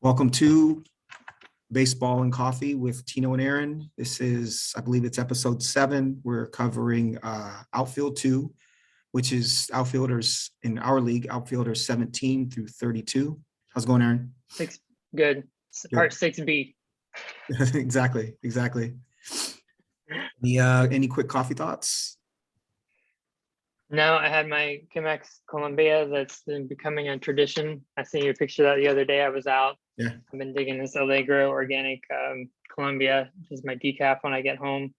Welcome to Baseball and Coffee with Tino and Aaron. This is, I believe it's episode 7. We're covering outfield 2, which is outfielders in our league, outfielders 17 through 32. How's it going, Aaron? Six, good. Part 6B. Exactly. Any quick coffee thoughts? No, I had my Chemex Columbia that's been becoming a tradition. I seen your picture that the other day. I was out. Yeah. I've been digging this Allegro organic Columbia. This is my decaf when I get home.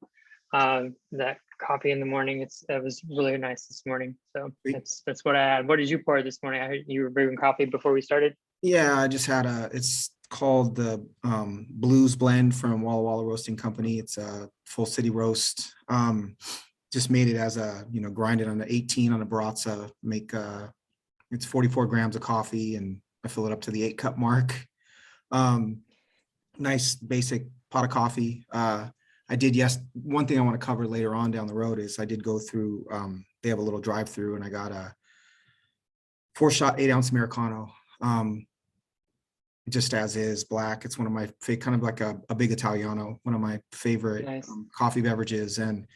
That coffee in the morning, that was really nice this morning. So that's what I had. What did you pour this morning? I heard you were brewing coffee before we started. Yeah, I just had it's called the Blues Blend from Walla Walla Roasting Company. It's a full city roast. Just made it as a, grind it on the 18 on a baratza, it's 44 grams of coffee, and I fill it up to the 8-cup mark. Nice basic pot of coffee. One thing I want to cover later on down the road is I did go through, they have a little drive through, and I got a 4-shot 8-ounce Americano. Just as is, black. It's one of my kind of like a big Italiano, one of my favorite coffee beverages. And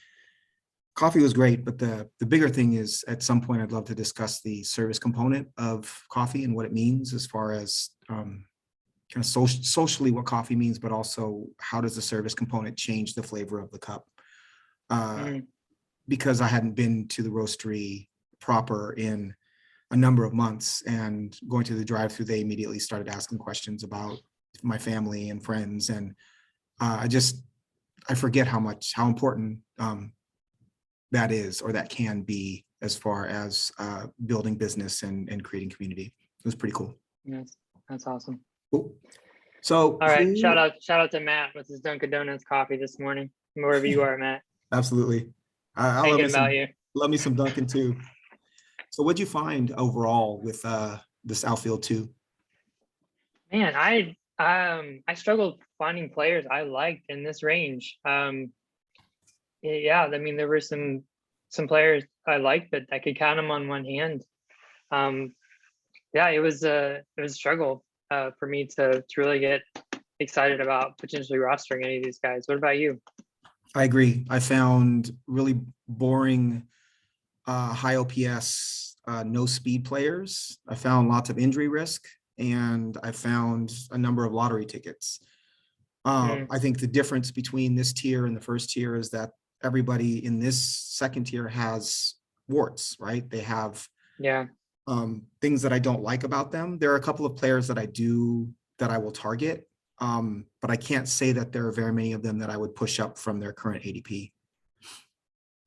coffee was great, but the bigger thing is, at some point I'd love to discuss the service component of coffee and what it means, as far as kind of socially what coffee means, but also how does the service component change the flavor of the cup? Because I hadn't been to the roastery proper in a number of months, and going to the drive-through, they immediately started asking questions about my family and friends, and I forget how important that is, or that can be, as far as building business and creating community. It was pretty cool. Yes, that's awesome. Cool. So, all right, shout out to Matt with his Dunkin' Donuts coffee this morning, wherever you are, Matt. Absolutely. Thinking about you. Love me some Dunkin' too. So what'd you find overall with this outfield 2? Man, I struggled finding players I liked in this range. Yeah, I mean, there were some players I liked, but I could count them on one hand. Yeah, it was a struggle for me to really get excited about potentially rostering any of these guys. What about you? I agree. I found really boring high OPS, no speed players. I found lots of injury risk, and I found a number of lottery tickets. I think the difference between this tier and the first tier is that everybody in this second tier has warts, right? They have things that I don't like about them. There are a couple of players that I will target, but I can't say that there are very many of them that I would push up from their current ADP.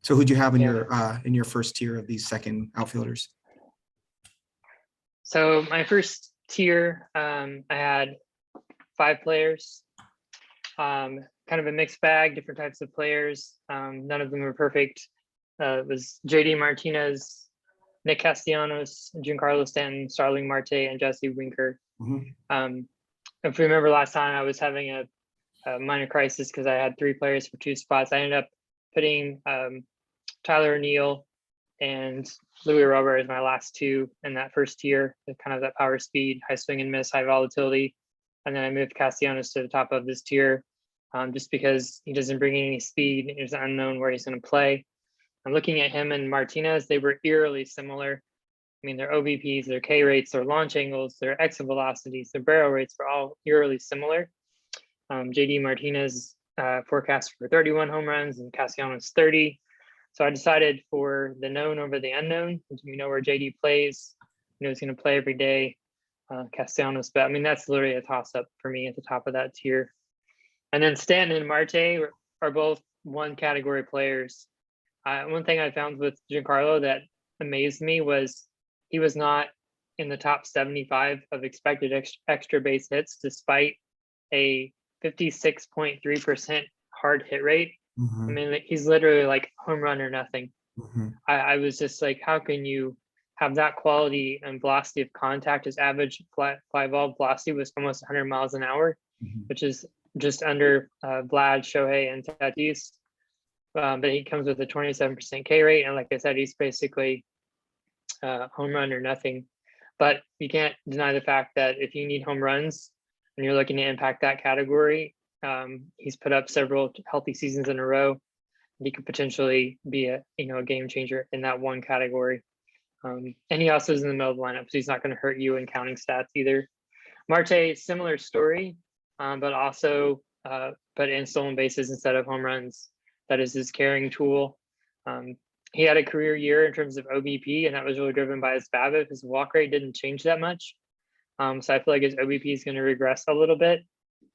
So who'd you have in your first tier of these second outfielders? So my first tier, I had 5 players, kind of a mixed bag, different types of players. None of them were perfect. It was JD Martinez, Nick Castellanos, Giancarlo Stanton, Starling Marte, and Jesse Winker. If you remember last time, I was having a minor crisis because I had 3 players for 2 spots. I ended up putting Tyler O'Neill and Louis Robert as my last 2 in that first tier, kind of that power speed, high swing and miss, high volatility. And then I moved Castellanos to the top of this tier just because he doesn't bring any speed. It's unknown where he's going to play. I'm looking at him and Martinez. They were eerily similar. I mean, their OBPs, their K rates, their launch angles, their exit velocities, their barrel rates were all eerily similar. JD Martinez forecast for 31 home runs and Castellanos 30. So I decided for the known over the unknown. We know where JD plays. We know he's going to play every day. Castellanos, but I mean, that's literally a toss-up for me at the top of that tier. And then Stanton and Marte are both one category players. One thing I found with Giancarlo that amazed me was he was not in the top 75 of expected extra base hits, despite a 56.3% hard hit rate. I mean, he's literally like home run or nothing. I was just like, how can you have that quality and velocity of contact? His average fly ball velocity was almost 100 miles an hour, which is just under Vlad, Shohei, and Tatis. But he comes with a 27% K rate. And like I said, he's basically home run or nothing. But you can't deny the fact that if you need home runs, when you're looking to impact that category, he's put up several healthy seasons in a row. He could potentially be a game changer in that one category. And he also is in the middle of the lineup, so he's not going to hurt you in counting stats either. Marte, similar story, but also but in stolen bases instead of home runs. That is his carrying tool. He had a career year in terms of OBP, and that was really driven by his BABIP. His walk rate didn't change that much. So I feel like his OBP is going to regress a little bit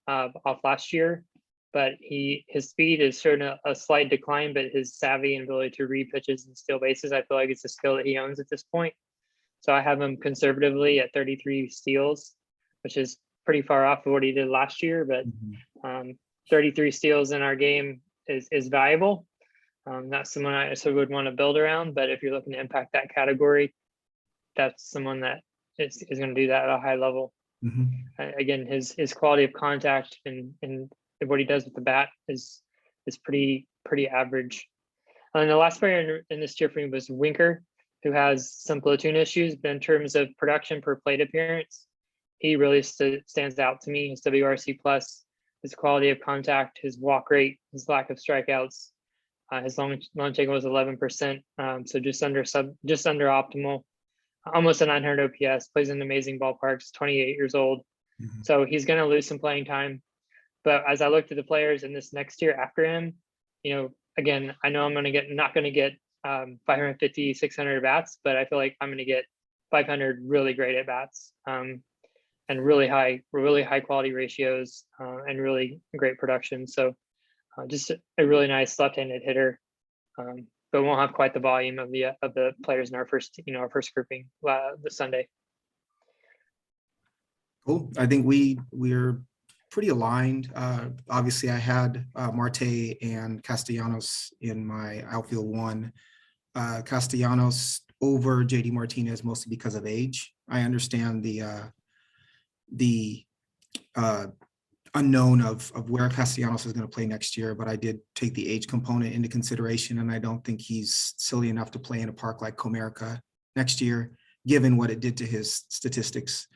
off last year, but his speed is showing a slight decline, but his savvy and ability to read pitches and steal bases, I feel like it's a skill that he owns at this point. So I have him conservatively at 33 steals, which is pretty far off of what he did last year, but 33 steals in our game is valuable. That's someone I also would want to build around, but if you're looking to impact that category, that's someone that is going to do that at a high level. Again, his quality of contact and what he does with the bat is pretty average. And the last player in this tier for me was Winker, who has some platoon issues, but in terms of production per plate appearance, he really stands out to me. His WRC plus, his quality of contact, his walk rate, his lack of strikeouts, his launch angle was 11%, so just under optimal. Almost a 900 OPS, plays in amazing ballparks, 28 years old. So he's going to lose some playing time. But as I looked at the players in this next tier after him, again, I know I'm not going to get 550, 600 at bats, but I feel like I'm going to get 500 really great at bats and really high quality ratios and really great production. So just a really nice left-handed hitter. But won't have quite the volume of the players in our first grouping this Sunday. Cool. I think we're pretty aligned. Obviously, I had Marte and Castellanos in my outfield one. Castellanos over JD Martinez mostly because of age. I understand the unknown of where Castellanos is going to play next year, but I did take the age component into consideration, and I don't think he's silly enough to play in a park like Comerica next year, given what it did to his statistics.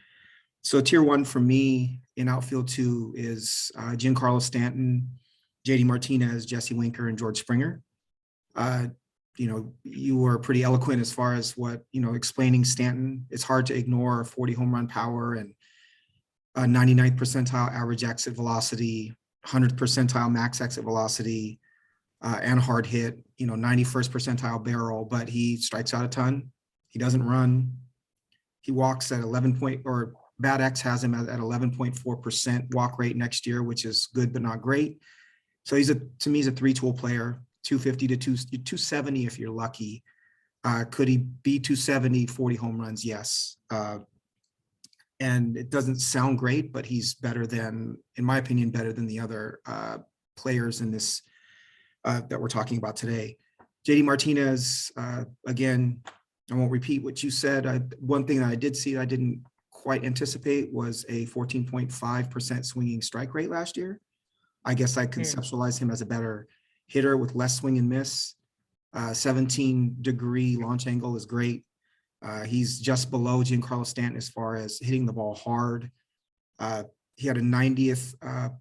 So tier one for me in outfield 2 is Giancarlo Stanton, JD Martinez, Jesse Winker, and George Springer. You were pretty eloquent as far as explaining Stanton. It's hard to ignore 40 home run power and 99th percentile average exit velocity, 100th percentile max exit velocity, and hard hit, 91st percentile barrel, but he strikes out a ton. He doesn't run. He walks at 11 point, or Bad X has him at 11.4% walk rate next year, which is good, but not great. So to me, he's a 3-tool player, 250 to 270 if you're lucky. Could he be 270, 40 home runs? Yes. And it doesn't sound great, but he's better than, in my opinion, better than the other players in this that we're talking about today. JD Martinez, again, I won't repeat what you said. One thing that I did see that I didn't quite anticipate was a 14.5% swinging strike rate last year. I guess I conceptualize him as a better hitter with less swing and miss. 17-degree launch angle is great. He's just below Giancarlo Stanton as far as hitting the ball hard. He had a 90th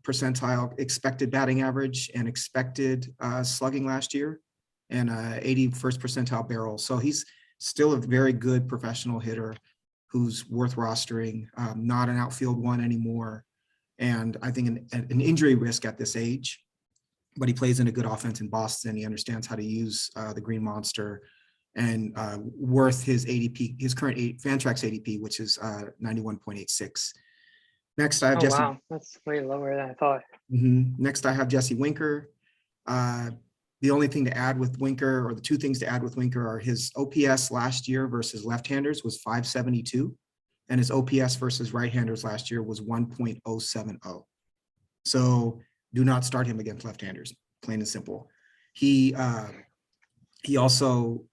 percentile expected batting average and expected slugging last year, and 81st percentile barrel. So he's still a very good professional hitter who's worth rostering, not an outfield one anymore. And I think an injury risk at this age, but he plays in a good offense in Boston. He understands how to use the Green Monster, and worth his ADP, his current Fantrax ADP, which is 91.86. Next, I have Jesse. Wow, that's way lower than I thought. Next, I have Jesse Winker. The only thing to add with Winker, or the two things to add with Winker, are his OPS last year versus left-handers was 572, and his OPS versus right-handers last year was 1.070. So do not start him against left-handers, plain and simple. He also,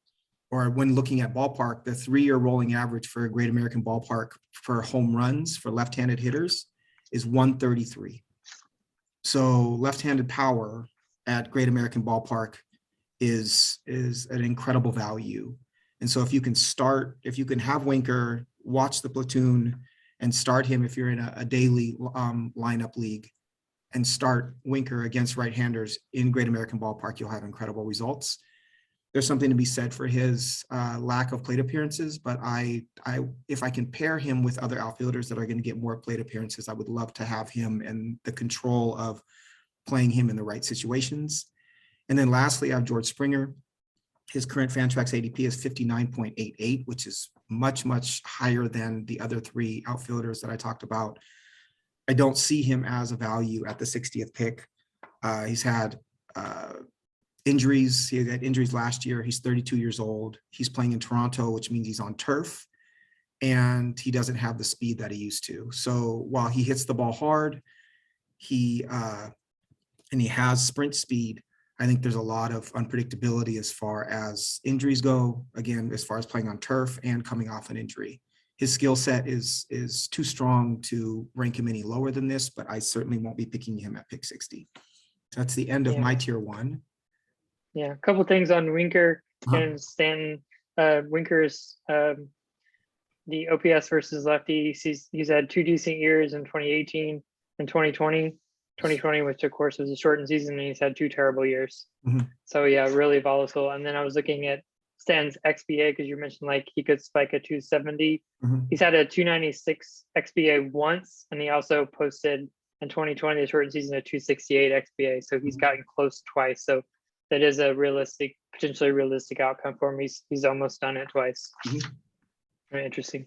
or when looking at ballpark, the 3-year rolling average for a Great American Ballpark for home runs for left-handed hitters is 133. So left-handed power at Great American Ballpark is an incredible value. And so if you can have Winker, watch the platoon, and start him if you're in a daily lineup league, and start Winker against right-handers in Great American Ballpark, you'll have incredible results. There's something to be said for his lack of plate appearances, but if I can pair him with other outfielders that are going to get more plate appearances, I would love to have him and the control of playing him in the right situations. And then lastly, I have George Springer. His current Fantrax ADP is 59.88, which is much, much higher than the other three outfielders that I talked about. I don't see him as a value at the 60th pick. He's had injuries. He had injuries last year. He's 32 years old. He's playing in Toronto, which means he's on turf, and he doesn't have the speed that he used to. So while he hits the ball hard, he has sprint speed, I think there's a lot of unpredictability as far as injuries go. Again, as far as playing on turf and coming off an injury, his skill set is too strong to rank him any lower than this, but I certainly won't be picking him at pick 60. So that's the end of my tier 1. Yeah, a couple things on Winker and Stanton. Winker's the OPS versus lefties. He's had 2 decent years in 2018 and 2020. 2020, which of course was a shortened season, and he's had 2 terrible years. So yeah, really volatile. And then I was looking at Stan's XBA because you mentioned like he could spike a 270. He's had a 296 XBA once, and he also posted in 2020 the shortened season a 268 XBA. So he's gotten close twice. So that is a potentially realistic outcome for him. He's almost done it twice. Very interesting.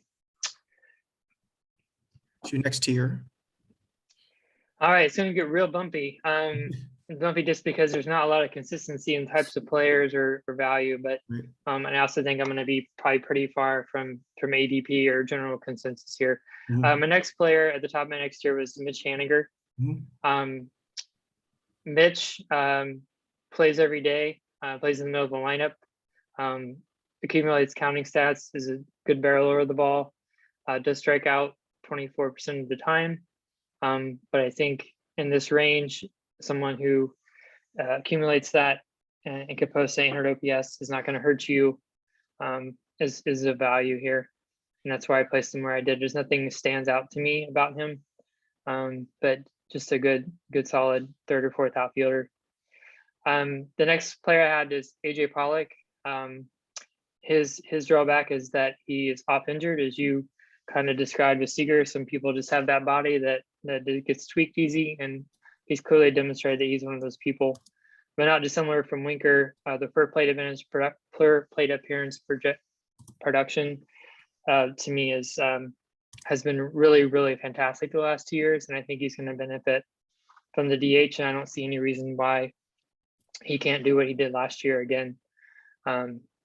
To your next tier. All right, it's going to get real bumpy. Bumpy just because there's not a lot of consistency in types of players or value, but and I also think I'm going to be probably pretty far from ADP or general consensus here. My next player at the top of my next tier was Mitch Haniger. Mitch plays every day, plays in the middle of the lineup, accumulates counting stats, is a good barreler of the ball, does strike out 24% of the time. But I think in this range, someone who accumulates that and can post 800 OPS is not going to hurt you, is a value here. And that's why I placed him where I did. There's nothing that stands out to me about him, but just a good solid 3rd or 4th outfielder. The next player I had is AJ Pollock. His drawback is that he is off injured, as you kind of described with Seager. Some people just have that body that gets tweaked easy, and he's clearly demonstrated that he's one of those people. But not dissimilar from Winker, the per plate appearance production to me has been really, really fantastic the last 2 years, and I think he's going to benefit from the DH, and I don't see any reason why he can't do what he did last year again.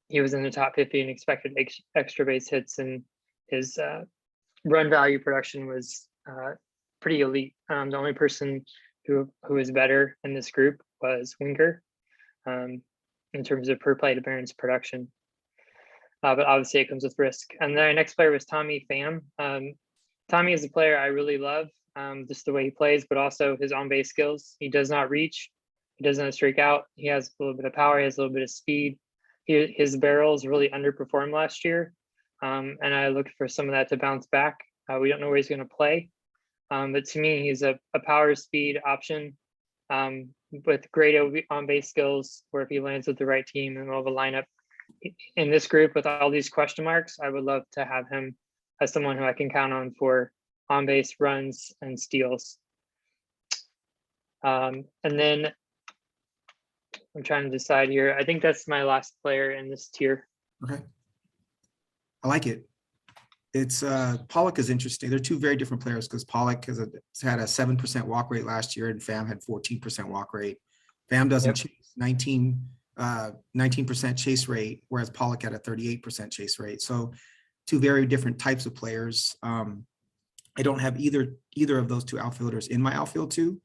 He was in the top 50 in expected extra base hits, and his run value production was pretty elite. The only person who is better in this group was Winker in terms of per plate appearance production. But obviously it comes with risk. And then our next player was Tommy Pham. Tommy is a player I really love, just the way he plays, but also his on-base skills. He does not reach. He doesn't strike out. He has a little bit of power. He has a little bit of speed. His barrels really underperformed last year. And I looked for some of that to bounce back. We don't know where he's going to play. But to me, he's a power speed option with great on-base skills, where if he lands with the right team and will have a lineup in this group with all these question marks, I would love to have him as someone who I can count on for on-base runs and steals. And then I'm trying to decide here. I think that's my last player in this tier. Okay. I like it. It's Pollock is interesting. They're 2 very different players, because Pollock has had a 7% walk rate last year, and Pham had 14% walk rate. Pham doesn't chase 19% chase rate, whereas Pollock had a 38% chase rate. So 2 very different types of players. I don't have either of those 2 outfielders in my outfield 2,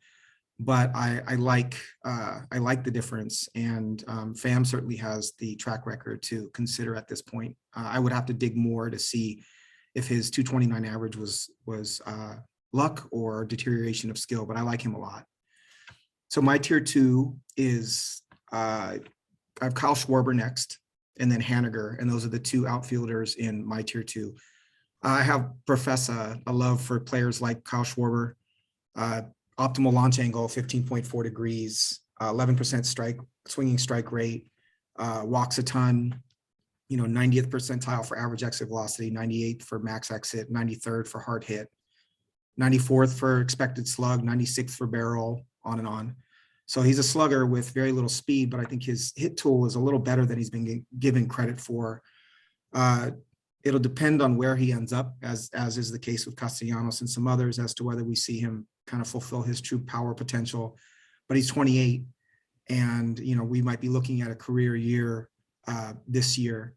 but I like the difference, and Pham certainly has the track record to consider at this point. I would have to dig more to see if his 229 average was luck or deterioration of skill, but I like him a lot. So my tier 2 is I have Kyle Schwarber next, and then Haniger, and those are the 2 outfielders in my tier 2. I have Professor a love for players like Kyle Schwarber. Optimal launch angle, 15.4 degrees, 11% swinging strike rate, walks a ton, 90th percentile for average exit velocity, 98th for max exit, 93rd for hard hit, 94th for expected slug, 96th for barrel, on and on. So he's a slugger with very little speed, but I think his hit tool is a little better than he's been given credit for. It'll depend on where he ends up, as is the case with Castellanos and some others, as to whether we see him kind of fulfill his true power potential. But he's 28, and we might be looking at a career year this year.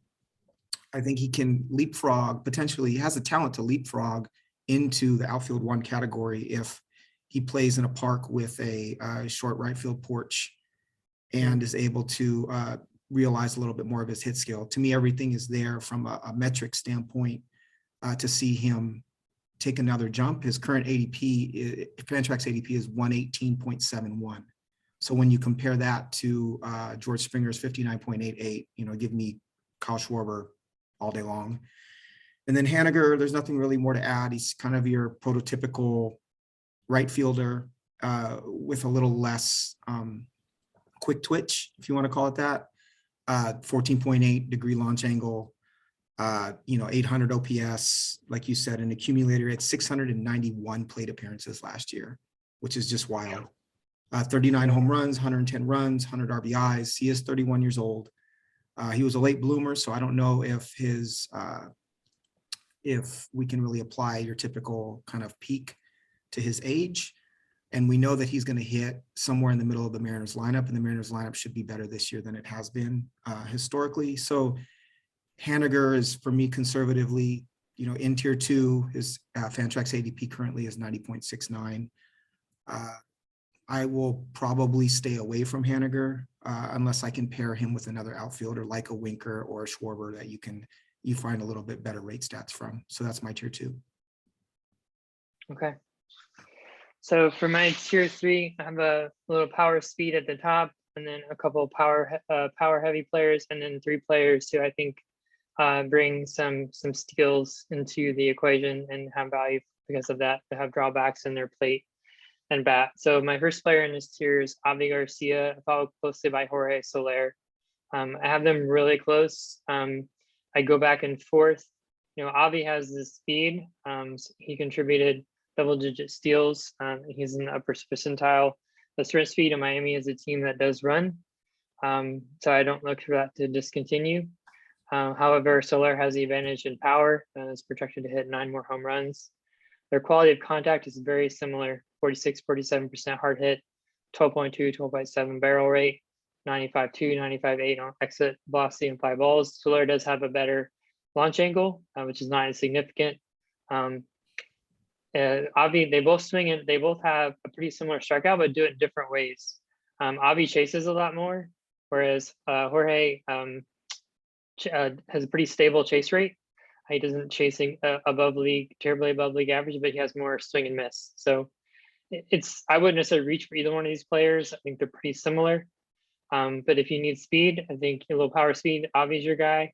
I think he can leapfrog, potentially. He has the talent to leapfrog into the outfield 1 category if he plays in a park with a short right field porch and is able to realize a little bit more of his hit skill. To me, everything is there from a metric standpoint to see him take another jump. His current ADP, Fantrax ADP, is 118.71. So when you compare that to George Springer's 59.88, give me Kyle Schwarber all day long. And then Haniger, there's nothing really more to add. He's kind of your prototypical right fielder with a little less quick twitch, if you want to call it that. 14.8 degree launch angle, 800 OPS, like you said, an accumulator at 691 plate appearances last year, which is just wild. 39 home runs, 110 runs, 100 RBIs. He is 31 years old. He was a late bloomer, so I don't know if if we can really apply your typical kind of peak to his age. And we know that he's going to hit somewhere in the middle of the Mariners lineup, and the Mariners lineup should be better this year than it has been historically. So Haniger is, for me, conservatively, in tier 2. His Fantrax ADP currently is 90.69. I will probably stay away from Haniger unless I can pair him with another outfielder like a Winker or a Schwarber that you find a little bit better rate stats from. So that's my tier 2. Okay. So for my tier 3, I have a little power speed at the top, and then a couple of power heavy players, and then 3 players who I think bring some skills into the equation and have value because of that. They have drawbacks in their plate and bat. So my first player in this tier is Avi Garcia, followed closely by Jorge Soler. I have them really close. I go back and forth. Avi has the speed. So he contributed double-digit steals. He's in the upper percentile. The sprint speed in Miami is a team that does run. So I don't look for that to discontinue. However, Soler has the advantage in power and is projected to hit 9 more home runs. Their quality of contact is very similar: 46, 47% hard hit, 12.2, 12.7 barrel rate, 95.2, 95.8 on exit velocity and fly balls. Soler does have a better launch angle, which is not insignificant. Avi, they both swing and they both have a pretty similar strikeout, but do it in different ways. Avi chases a lot more, whereas Jorge has a pretty stable chase rate. He doesn't chasing terribly above league average, but he has more swing and miss. So I wouldn't necessarily reach for either one of these players. I think they're pretty similar. But if you need speed, I think a little power speed, Avi's your guy.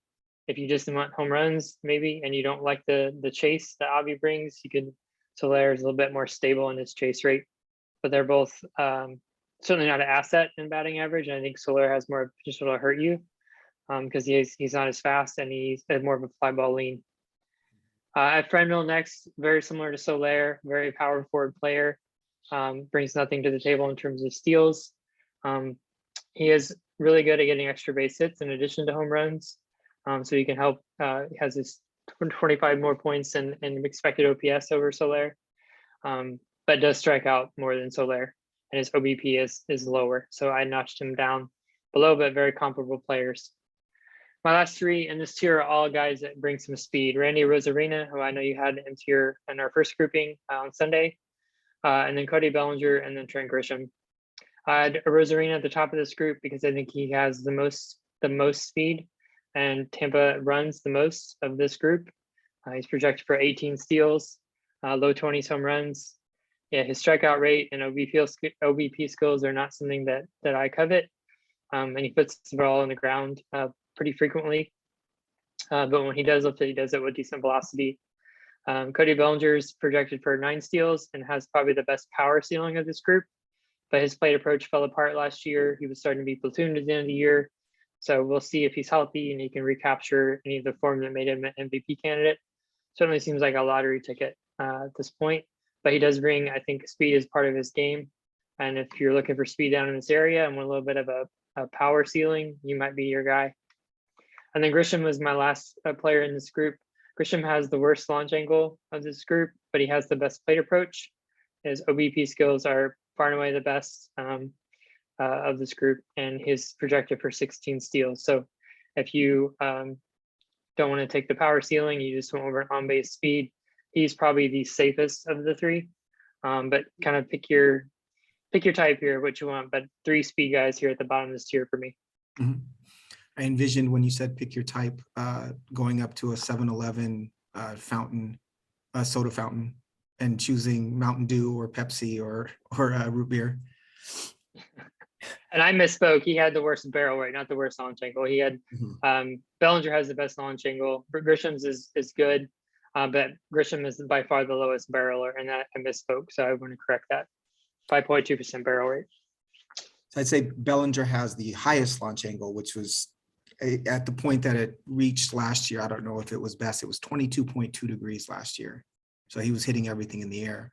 If you just want home runs, maybe, and you don't like the chase that Avi brings, Soler is a little bit more stable in his chase rate. But they're both certainly not an asset in batting average. And I think Soler has more potential to hurt you because he's not as fast and he's more of a fly ball lean. At Friendmill next, very similar to Soler, very power forward player, brings nothing to the table in terms of steals. He is really good at getting extra base hits in addition to home runs. So he can help, he has his 25 more points and expected OPS over Soler, but does strike out more than Soler, and his OBP is lower. So I notched him down below, but very comparable players. My last 3 in this tier are all guys that bring some speed. Randy Rosarina, who I know you had in tier in our first grouping on Sunday, and then Cody Bellinger, and then Trent Grisham. I had Rosarina at the top of this group because I think he has the most speed, and Tampa runs the most of this group. He's projected for 18 steals, low 20s home runs. Yeah, his strikeout rate and OBP skills are not something that I covet. And he puts the ball on the ground pretty frequently. But when he does lift it, he does it with decent velocity. Cody Bellinger's projected for 9 steals and has probably the best power ceiling of this group, but his plate approach fell apart last year. He was starting to be platooned at the end of the year. So we'll see if he's healthy and he can recapture any of the form that made him an MVP candidate. Certainly seems like a lottery ticket at this point, but he does bring, I think, speed as part of his game. And if you're looking for speed down in this area and want a little bit of a power ceiling, you might be your guy. And then Grisham was my last player in this group. Grisham has the worst launch angle of this group, but he has the best plate approach. His OBP skills are far and away the best of this group, and his projected for 16 steals. So if you don't want to take the power ceiling, you just want over on-base speed, he's probably the safest of the 3. But kind of pick your type here, what you want, but 3 speed guys here at the bottom of this tier for me. Mm-hmm. I envisioned when you said pick your type, going up to a 7-Eleven fountain, soda fountain, and choosing Mountain Dew or Pepsi or root beer. And I misspoke. He had the worst barrel rate, not the worst launch angle. He had Bellinger has the best launch angle. Grisham's is good, but Grisham is by far the lowest barreler, and that I misspoke. So I want to correct that. 5.2% barrel rate. So I'd say Bellinger has the highest launch angle, which was at the point that it reached last year. I don't know if it was best. It was 22.2 degrees last year. So he was hitting everything in the air.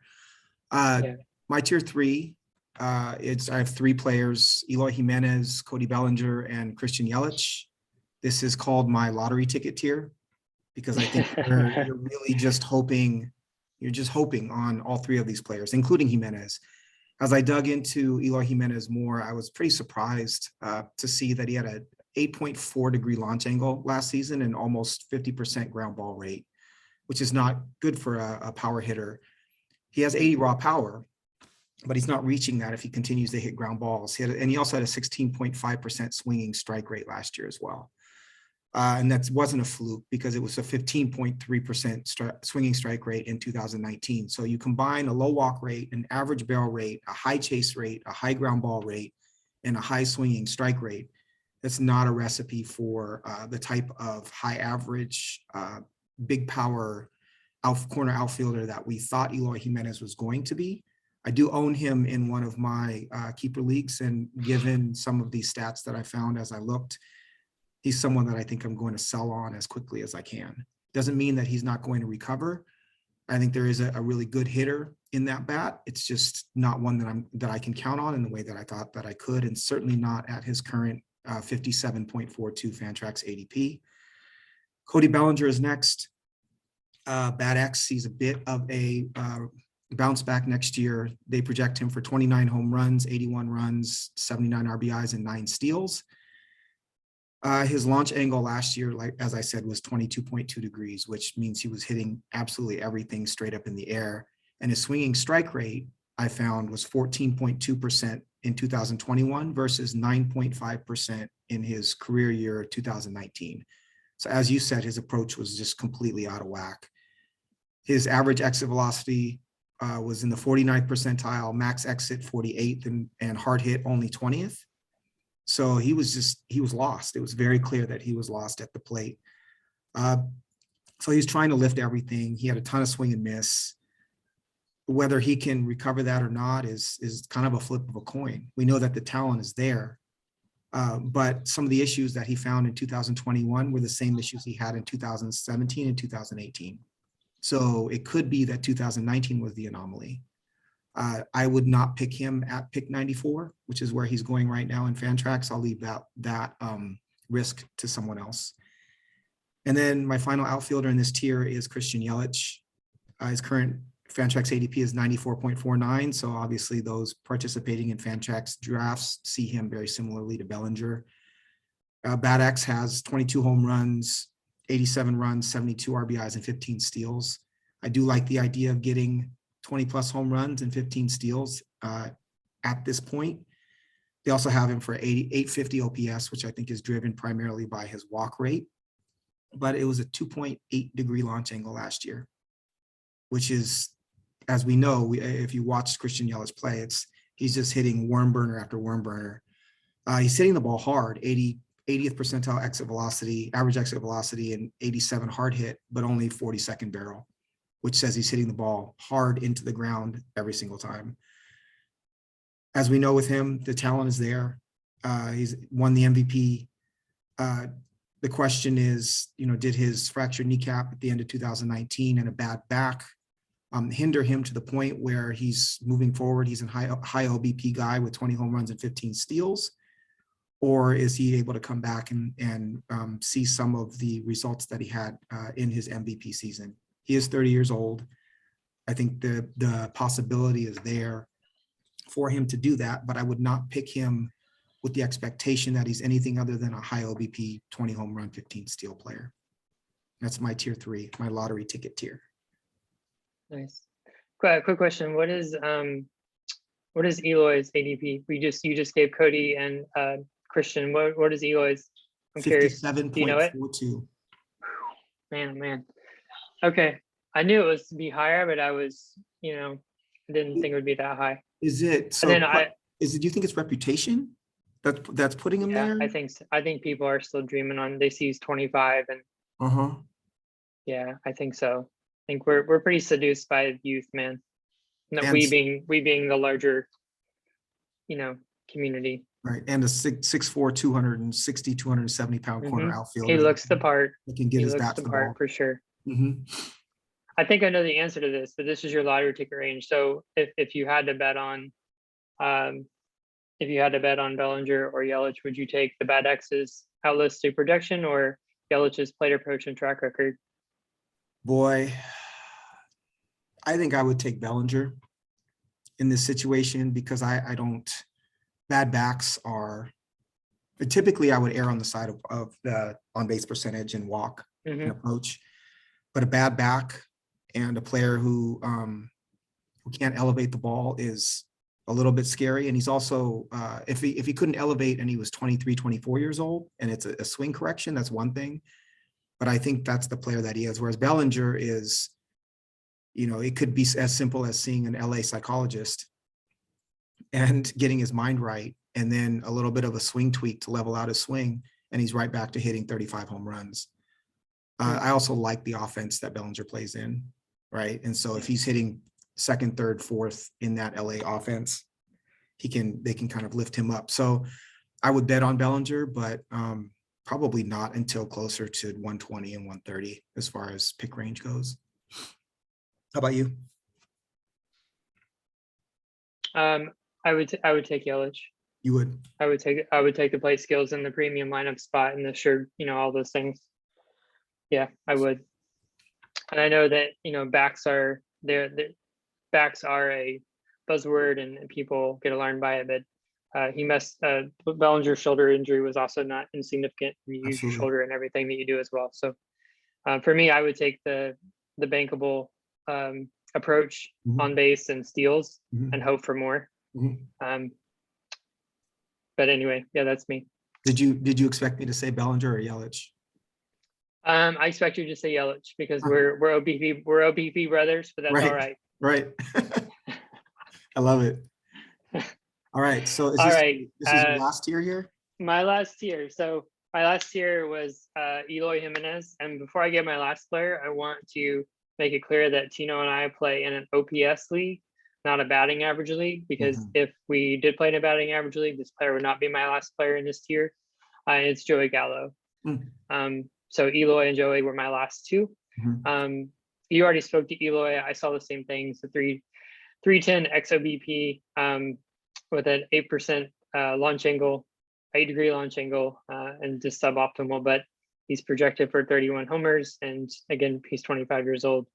My tier 3, I have 3 players: Eloy Jimenez, Cody Bellinger, and Christian Yelich. This is called my lottery ticket tier because I think you're really just hoping. You're just hoping on all 3 of these players, including Jimenez. As I dug into Eloy Jimenez more, I was pretty surprised to see that he had a 8.4 degree launch angle last season and almost 50% ground ball rate, which is not good for a power hitter. He has 80 raw power, but he's not reaching that if he continues to hit ground balls. And he also had a 16.5% swinging strike rate last year as well. And that wasn't a fluke because it was a 15.3% swinging strike rate in 2019. So you combine a low walk rate, an average barrel rate, a high chase rate, a high ground ball rate, and a high swinging strike rate. That's not a recipe for the type of high average, big power corner outfielder that we thought Eloy Jimenez was going to be. I do own him in one of my keeper leagues, and given some of these stats that I found as I looked, he's someone that I think I'm going to sell on as quickly as I can. Doesn't mean that he's not going to recover. I think there is a really good hitter in that bat. It's just not one that I can count on in the way that I thought that I could, and certainly not at his current 57.42 Fantrax ADP. Cody Bellinger is next. Bat X sees a bit of a bounce back next year. They project him for 29 home runs, 81 runs, 79 RBIs, and 9 steals. His launch angle last year, like as I said, was 22.2 degrees, which means he was hitting absolutely everything straight up in the air. And his swinging strike rate, I found, was 14.2% in 2021 versus 9.5% in his career year 2019. So as you said, his approach was just completely out of whack. His average exit velocity was in the 49th percentile, max exit 48th, and hard hit only 20th. So he was lost. It was very clear that he was lost at the plate. So he's trying to lift everything. He had a ton of swing and miss. Whether he can recover that or not is kind of a flip of a coin. We know that the talent is there, but some of the issues that he found in 2021 were the same issues he had in 2017 and 2018. So it could be that 2019 was the anomaly. I would not pick him at pick 94, which is where he's going right now in Fantrax. I'll leave that risk to someone else. And then my final outfielder in this tier is Christian Yelich. His current Fantrax ADP is 94.49. So obviously those participating in Fantrax drafts see him very similarly to Bellinger. Bat X has 22 home runs, 87 runs, 72 RBIs, and 15 steals. I do like the idea of getting 20 plus home runs and 15 steals at this point. They also have him for 850 OPS, which I think is driven primarily by his walk rate. But it was a 2.8 degree launch angle last year, which is, as we know, if you watch Christian Yelich play, he's just hitting worm burner after worm burner. He's hitting the ball hard, 80th percentile exit velocity, average exit velocity, and 87 hard hit, but only 42nd barrel. which says he's hitting the ball hard into the ground every single time. As we know with him, the talent is there. He's won the MVP. The question is, did his fractured kneecap at the end of 2019 and a bad back hinder him to the point where he's moving forward? He's a high OBP guy with 20 home runs and 15 steals. Or is he able to come back and see some of the results that he had in his MVP season? He is 30 years old. I think the possibility is there for him to do that, but I would not pick him with the expectation that he's anything other than a high OBP, 20 home run, 15 steal player. That's my tier 3, my lottery ticket tier. Nice. Quick question. What is Eloy's ADP? You just gave Cody and Christian. What is Eloy's? I'm curious. 57.42. Man. Okay. I knew it was to be higher, but I was, I didn't think it would be that high. Is it? So then do you think it's reputation that's putting him there? I think so. I think people are still dreaming on. They see he's 25 and yeah, I think so. I think we're pretty seduced by youth, man. And we being the larger, community. Right, and a 6'4", 260, 270 pound corner outfielder. He looks the part. He can get his bat to the ball for sure. I think I know the answer to this, but this is your lottery ticket range. So if you had to bet on, Bellinger or Yelich, would you take the Bad X's outlisted projection or Yelich's plate approach and track record? Boy, I think I would take Bellinger in this situation because I don't. Bad backs are typically, I would err on the side of the on base percentage and walk and approach, but a bad back and a player who can't elevate the ball is a little bit scary. And he's also, if he couldn't elevate and he was 23, 24 years old and it's a swing correction, that's one thing. But I think that's the player that he is. Whereas Bellinger is, it could be as simple as seeing an LA psychologist and getting his mind right, and then a little bit of a swing tweak to level out his swing, and he's right back to hitting 35 home runs. I also like the offense that Bellinger plays in, right? And so if he's hitting second, third, fourth in that LA offense, they can kind of lift him up. So I would bet on Bellinger, but probably not until closer to 120 and 130 as far as pick range goes. How about you? I would take Yelich. You would? I would take the plate skills and the premium lineup spot and the shirt, all those things. Yeah, I would. And I know that, backs are backs are a buzzword and people get alarmed by it, but Bellinger's shoulder injury was also not insignificant. You use your shoulder and everything that you do as well. So for me, I would take the bankable approach on base and steals and hope for more. But anyway, yeah, that's me. Did you expect me to say Bellinger or Yelich? I expect you to say Yelich because we're OBP brothers, but that's all right. Right. I love it. All right. So is this is your last tier here? My last tier. So my last tier was Eloy Jimenez. And before I get my last player, I want to make it clear that Tino and I play in an OPS league, not a batting average league, because if we did play in a batting average league, this player would not be my last player in this tier. It's Joey Gallo. So Eloy and Joey were my last two. You already spoke to Eloy. I saw the same things, the 310 XOBP with an 8% launch angle, 8-degree launch angle, and just suboptimal, but he's projected for 31 homers. And again, he's 25 years old.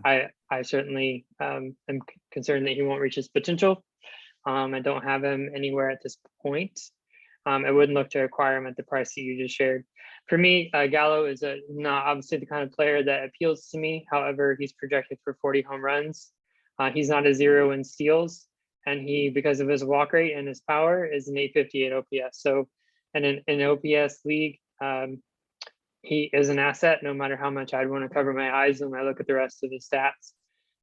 I certainly am concerned that he won't reach his potential. I don't have him anywhere at this point. I wouldn't look to acquire him at the price that you just shared. For me, Gallo is not obviously the kind of player that appeals to me. However, he's projected for 40 home runs. He's not a 0 in steals, and he, because of his walk rate and his power, is an 858 OPS. So in an OPS league, he is an asset, no matter how much I'd want to cover my eyes when I look at the rest of his stats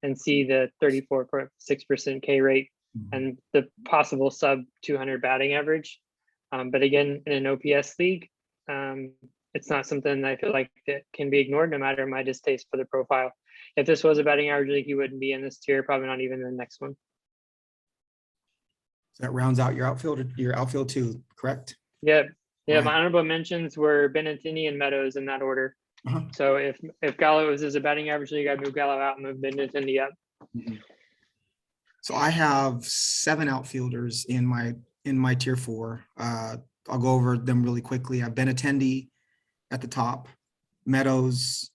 and see the 34.6% K rate and the possible sub 200 batting average. But again, in an OPS league, it's not something that I feel like that can be ignored, no matter my distaste for the profile. if this was a batting average league, he wouldn't be in this tier, probably not even in the next one. So that rounds out your outfield too, correct? Yeah. Yeah, Right. my honorable mentions were Benintendi and Meadows in that order. Uh-huh. So if Gallo is a batting average league, I'd move Gallo out and move Benintendi up. Mhm. So I have 7 outfielders in my tier 4. I'll go over them really quickly. I've Benintendi at the top, Meadows,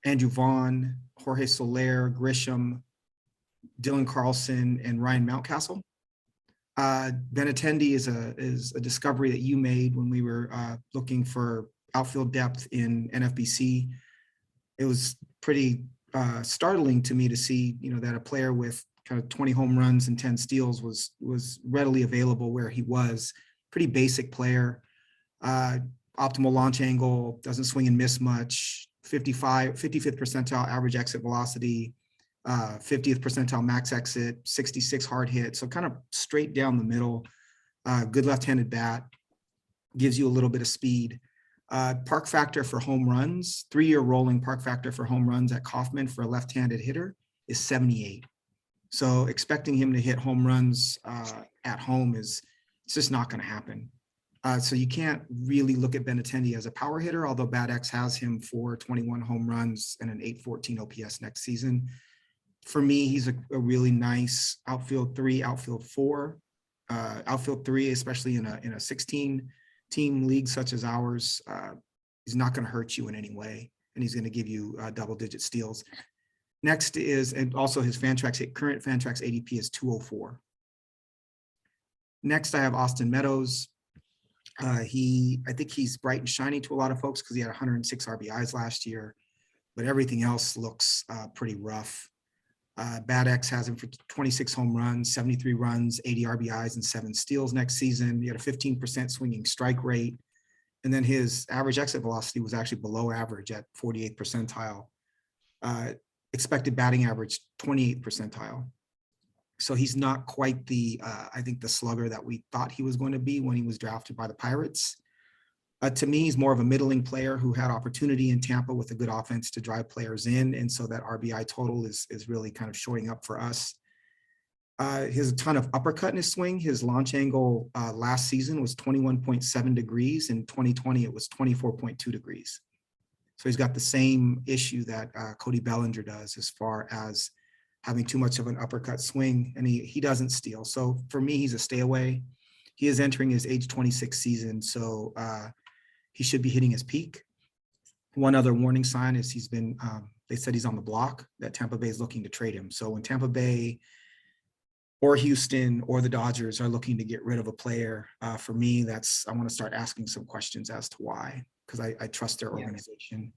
Andrew Vaughn, Jorge Soler, Grisham, Dylan Carlson, and Ryan Mountcastle. Benintendi is a discovery that you made when we were looking for outfield depth in NFBC. It was pretty startling to me to see, that a player with kind of 20 home runs and 10 steals was readily available where he was. Pretty basic player, optimal launch angle, doesn't swing and miss much, 55th percentile average exit velocity, 50th percentile max exit, 66 hard hit. So kind of straight down the middle, good left-handed bat, gives you a little bit of speed. Park factor for home runs, 3-year rolling park factor for home runs at Kauffman for a left-handed hitter is 78. So expecting him to hit home runs at home it's just not going to happen. So you can't really look at Benintendi as a power hitter, although BATX has him for 21 home runs and an 814 OPS next season. For me, he's a really nice outfield 3, outfield 4. Outfield 3, especially in a 16-team league such as ours, he's not going to hurt you in any way, and he's going to give you double-digit steals. Next is, and also his current Fantrax ADP is 204. Next, I have Austin Meadows. I think he's bright and shiny to a lot of folks because he had 106 RBIs last year, but everything else looks pretty rough. BATX has him for 26 home runs, 73 runs, 80 RBIs, and 7 steals next season. He had a 15% swinging strike rate. And then his average exit velocity was actually below average at 48th percentile. Expected batting average, 28th percentile. So he's not quite I think the slugger that we thought he was going to be when he was drafted by the Pirates. To me, he's more of a middling player who had opportunity in Tampa with a good offense to drive players in. And so that RBI total is really kind of showing up for us. He has a ton of uppercut in his swing. His launch angle last season was 21.7 degrees. In 2020, it was 24.2 degrees. So he's got the same issue that Cody Bellinger does as far as having too much of an uppercut swing, and he doesn't steal. So for me, he's a stay away. He is entering his age 26 season, so he should be hitting his peak. One other warning sign is they said he's on the block, that Tampa Bay is looking to trade him. So when Tampa Bay or Houston or the Dodgers are looking to get rid of a player, for me, I want to start asking some questions as to why, because I trust their organization.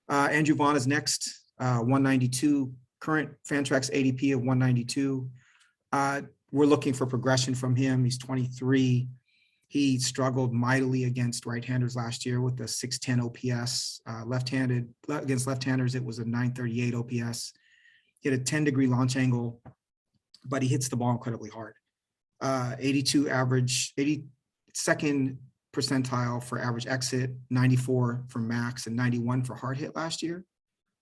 Andrew Vaughn is next, 192, current Fantrax ADP of 192. We're looking for progression from him. He's 23. He struggled mightily against right-handers last year with a 610 OPS. Against left-handers, it was a 938 OPS. He had a 10-degree launch angle, but he hits the ball incredibly hard. 82 average, 82nd percentile for average exit, 94 for max, and 91 for hard hit last year.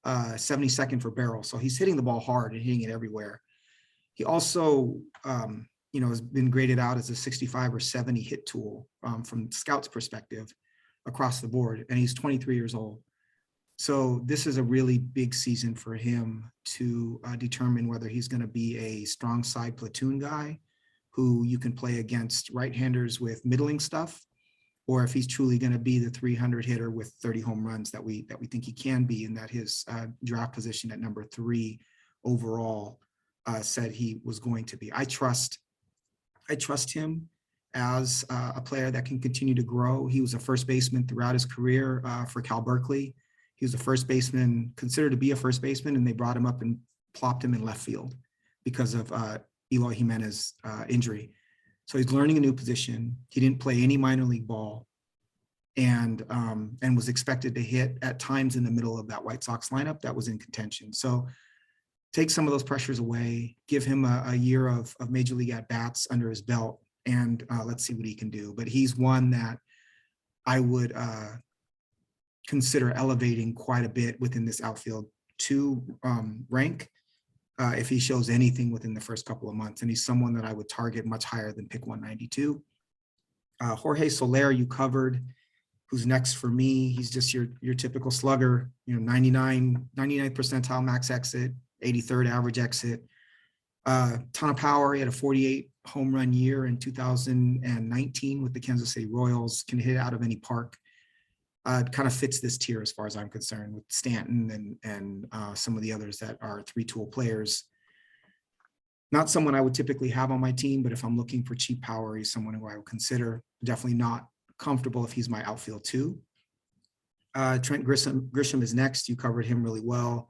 72nd for barrel. So he's hitting the ball hard and hitting it everywhere. He also, has been graded out as a 65 or 70 hit tool from scouts' perspective across the board. And he's 23 years old. So this is a really big season for him to determine whether he's going to be a strong side platoon guy who you can play against right-handers with middling stuff, or if he's truly going to be the 300 hitter with 30 home runs that we think he can be, and that his draft position at number 3 overall said he was going to be. I trust him as a player that can continue to grow. He was a first baseman throughout his career for Cal Berkeley. He was a first baseman, considered to be a first baseman, and they brought him up and plopped him in left field because of Eloy Jimenez's injury. So he's learning a new position. He didn't play any minor league ball, and was expected to hit at times in the middle of that White Sox lineup that was in contention. So take some of those pressures away, give him a year of major league at bats under his belt, and let's see what he can do. But he's one that I would consider elevating quite a bit within this outfield 2 rank if he shows anything within the first couple of months. And he's someone that I would target much higher than pick 192. Jorge Soler, you covered. Who's next for me? He's just your typical slugger, 99th percentile max exit, 83rd average exit. Ton of power. He had a 48 home run year in 2019 with the Kansas City Royals. Can hit out of any park. Kind of fits this tier as far as I'm concerned, with Stanton and some of the others that are 3-tool players. Not someone I would typically have on my team, but if I'm looking for cheap power, he's someone who I would consider. Definitely not comfortable if he's my outfield 2. Trent Grisham is next. You covered him really well.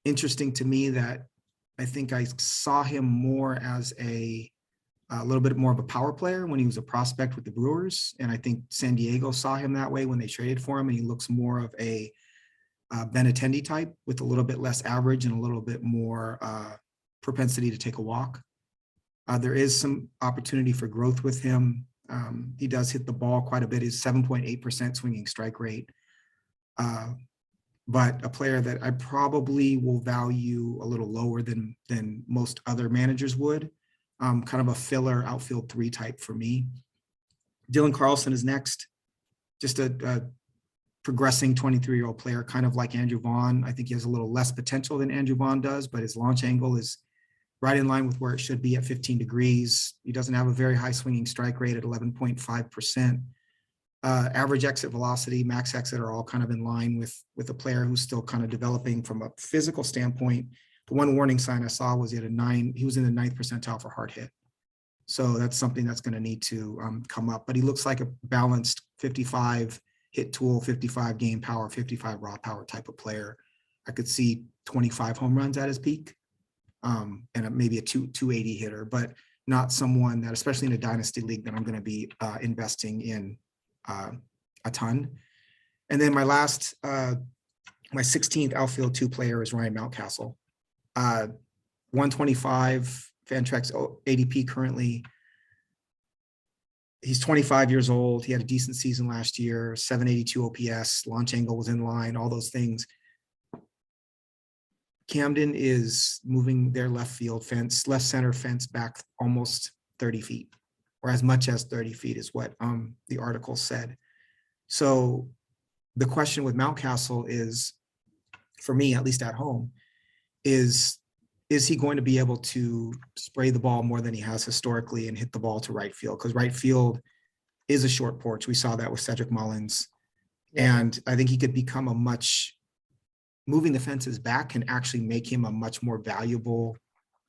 Interesting to me that I think I saw him more as a little bit more of a power player when he was a prospect with the Brewers. And I think San Diego saw him that way when they traded for him. And he looks more of a Benintendi type with a little bit less average and a little bit more propensity to take a walk. There is some opportunity for growth with him. He does hit the ball quite a bit. He's 7.8% swinging strike rate. But a player that I probably will value a little lower than most other managers would. Kind of a filler outfield 3 type for me. Dylan Carlson is next. Just a progressing 23-year-old player, kind of like Andrew Vaughn. I think he has a little less potential than Andrew Vaughn does, but his launch angle is right in line with where it should be at 15 degrees. He doesn't have a very high swinging strike rate at 11.5%. Average exit velocity, max exit are all kind of in line with a player who's still kind of developing from a physical standpoint. The one warning sign I saw was he was in the 9th percentile for hard hit. So that's something that's going to need to come up. But he looks like a balanced 55 hit tool, 55 game power, 55 raw power type of player. I could see 25 home runs at his peak. And maybe a 280 hitter, but not someone that, especially in a dynasty league, that I'm going to be investing in a ton. And then my 16th outfield 2 player is Ryan Mountcastle. 125 Fantrax ADP currently. He's 25 years old. He had a decent season last year, 782 OPS, launch angle was in line, all those things. Camden is moving their left center fence back almost 30 feet, or as much as 30 feet is what the article said. So the question with Mountcastle is, for me, at least at home, is he going to be able to spray the ball more than he has historically and hit the ball to right field? Because right field is a short porch. We saw that with Cedric Mullins. Yeah. And I think he could become moving the fences back can actually make him a much more valuable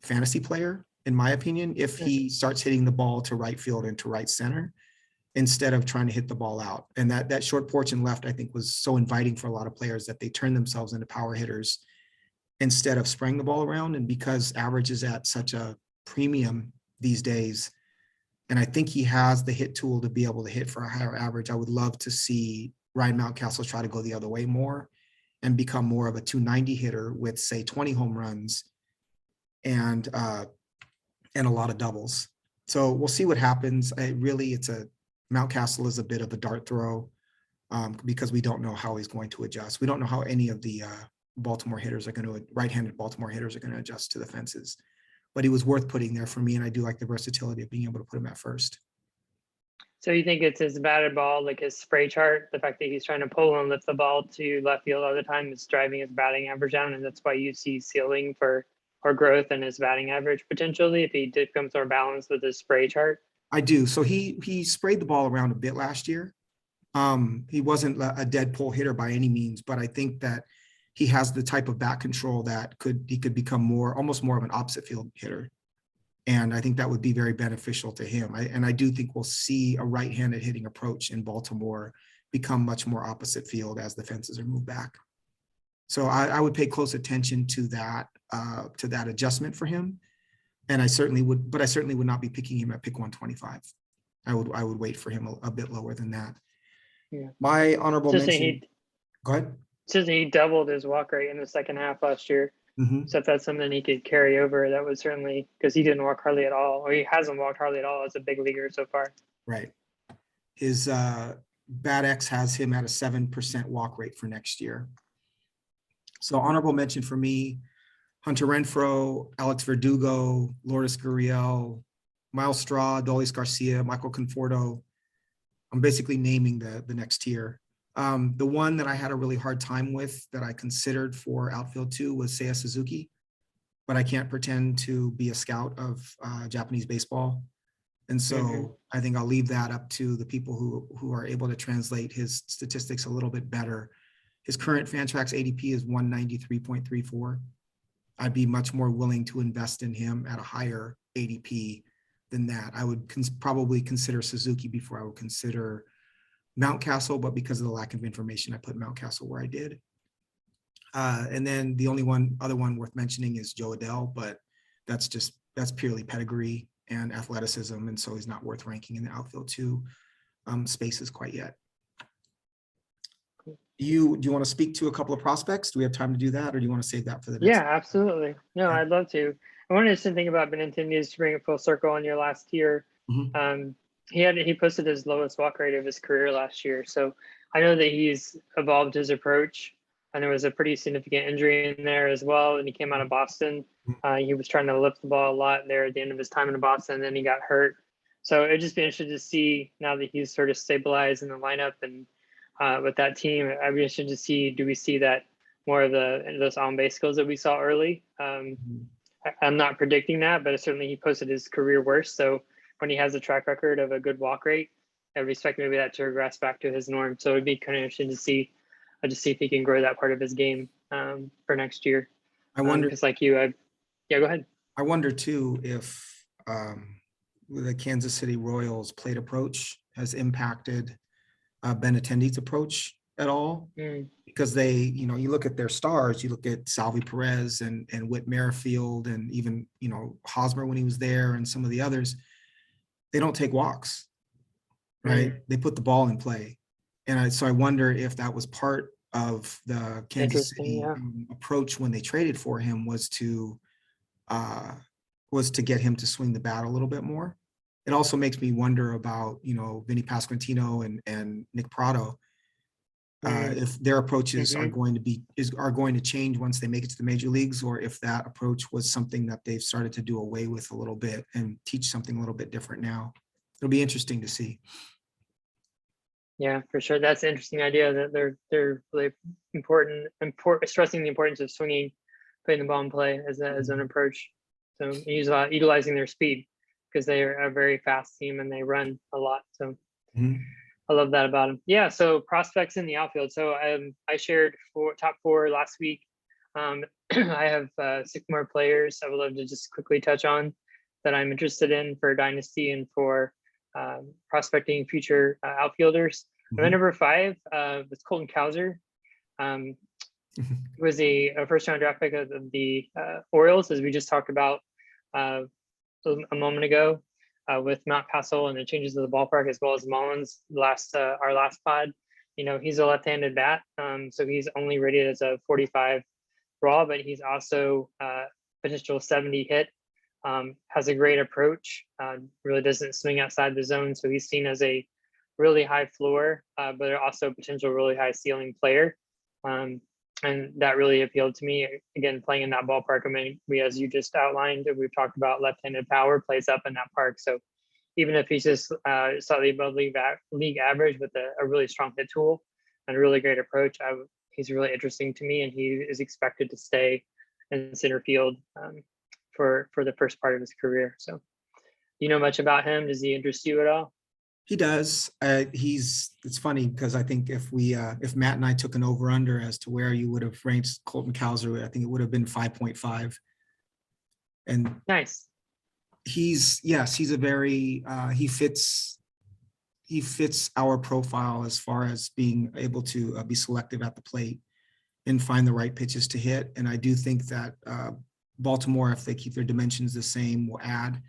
fantasy player, in my opinion, if he starts hitting the ball to right field and to right center instead of trying to hit the ball out. And that short porch and left, I think, was so inviting for a lot of players that they turned themselves into power hitters instead of spraying the ball around. And because average is at such a premium these days, and I think he has the hit tool to be able to hit for a higher average, I would love to see Ryan Mountcastle try to go the other way more and become more of a 290 hitter with, say, 20 home runs and a lot of doubles. So we'll see what happens. Mountcastle is a bit of a dart throw because we don't know how he's going to adjust. We don't know how any of the right-handed Baltimore hitters are going to adjust to the fences. But he was worth putting there for me, and I do like the versatility of being able to put him at first. So you think it's his batted ball, like his spray chart, the fact that he's trying to pull and lift the ball to left field all the time is driving his batting average down, and that's why you see ceiling for growth in his batting average potentially if he becomes more balanced with his spray chart? I do. So he sprayed the ball around a bit last year. He wasn't a dead pull hitter by any means, but I think that he has the type of bat control that he could become almost more of an opposite field hitter. And I think that would be very beneficial to him. I do think we'll see a right-handed hitting approach in Baltimore become much more opposite field as the fences are moved back. So I would pay close attention to that adjustment for him. And I certainly would not be picking him at pick 125. I would wait for him a bit lower than that. Yeah. My honorable mention. Go ahead. Since he doubled his walk rate in the second half last year. Mm-hmm. So if that's something he could carry over, that would certainly, because he didn't walk hardly at all, or he hasn't walked hardly at all as a big leaguer so far. Right. His BATX has him at a 7% walk rate for next year. So honorable mention for me, Hunter Renfro, Alex Verdugo, Lourdes Gurriel, Miles Straw, Dolis Garcia, Michael Conforto. I'm basically naming the next tier. The one that I had a really hard time with that I considered for outfield two was Seiya Suzuki, but I can't pretend to be a scout of Japanese baseball. And so I think I'll leave that up to the people who are able to translate his statistics a little bit better. His current Fantrax ADP is 193.34. I'd be much more willing to invest in him at a higher ADP than that. I would probably consider Suzuki before I would consider Mountcastle, but because of the lack of information, I put Mountcastle where I did. And then the only other one worth mentioning is Joe Adele, but that's purely pedigree and athleticism, and so he's not worth ranking in the outfield two spaces quite yet. Do you want to speak to a couple of prospects? Do we have time to do that, or do you want to save that for the next? Yeah, absolutely. No, Okay. I'd love to. I wanted to think about Benintendi to bring it full circle on your last tier. Mhm. He posted his lowest walk rate of his career last year, so I know that he's evolved his approach. And there was a pretty significant injury in there as well. And he came out of Boston. He was trying to lift the ball a lot there at the end of his time in Boston, and then he got hurt. So it'd just be interesting to see now that he's sort of stabilized in the lineup and with that team. I'd be interested to see, do we see that more of those on-base skills that we saw early? I'm not predicting that, but certainly he posted his career worst. So when he has a track record of a good walk rate, I would expect maybe that to regress back to his norm. So it'd be kind of interesting to see. I just see if he can grow that part of his game for next year. I wonder, because like you, yeah, go ahead. I wonder too if the Kansas City Royals plate approach has impacted Benintendi's approach at all, because they, you look at their stars, you look at Salvi Perez and Whit Merrifield, and even, Hosmer when he was there, and some of the others, they don't take walks, right? They put the ball in play. And so I wonder if that was part of the Kansas City approach when they traded for him, was to get him to swing the bat a little bit more. It also makes me wonder about, Vinny Pasquantino and Nick Prado, if their approaches are going to change once they make it to the major leagues, or if that approach was something that they've started to do away with a little bit and teach something a little bit different now. It'll be interesting to see. Yeah, for sure. That's an interesting idea that they're really important, stressing the importance of swinging, putting the ball in play as an approach. So utilizing their speed, because they are a very fast team and they run a lot. So I love that about them. Yeah. So prospects in the outfield. So I shared top four last week. I have 6 more players I would love to just quickly touch on that I'm interested in for Dynasty and for prospecting future outfielders. And then number 5 was Colton Cowser. He was a first-round draft pick of the Orioles, as we just talked about a moment ago, with Mountcastle and the changes of the ballpark, as well as Mullins our last pod. He's a left-handed bat, so he's only rated as a 45 raw, but he's also potential 70 hit. Has a great approach, really doesn't swing outside the zone, so he's seen as a really high floor, but also potential really high ceiling player. And that really appealed to me. Again, playing in that ballpark, I mean, as you just outlined, we've talked about left-handed power plays up in that park. So even if he's just slightly above league average with a really strong hit tool and a really great approach, he's really interesting to me, and he is expected to stay in center field for the first part of his career. So, you know much about him? Does he interest you at all? He does. It's funny because I think if Matt and I took an over under as to where you would have ranked Colton Cowser, I think it would have been 5.5. And nice. He's a very he fits our profile as far as being able to be selective at the plate and find the right pitches to hit. And I do think that Baltimore, if they keep their dimensions the same, will add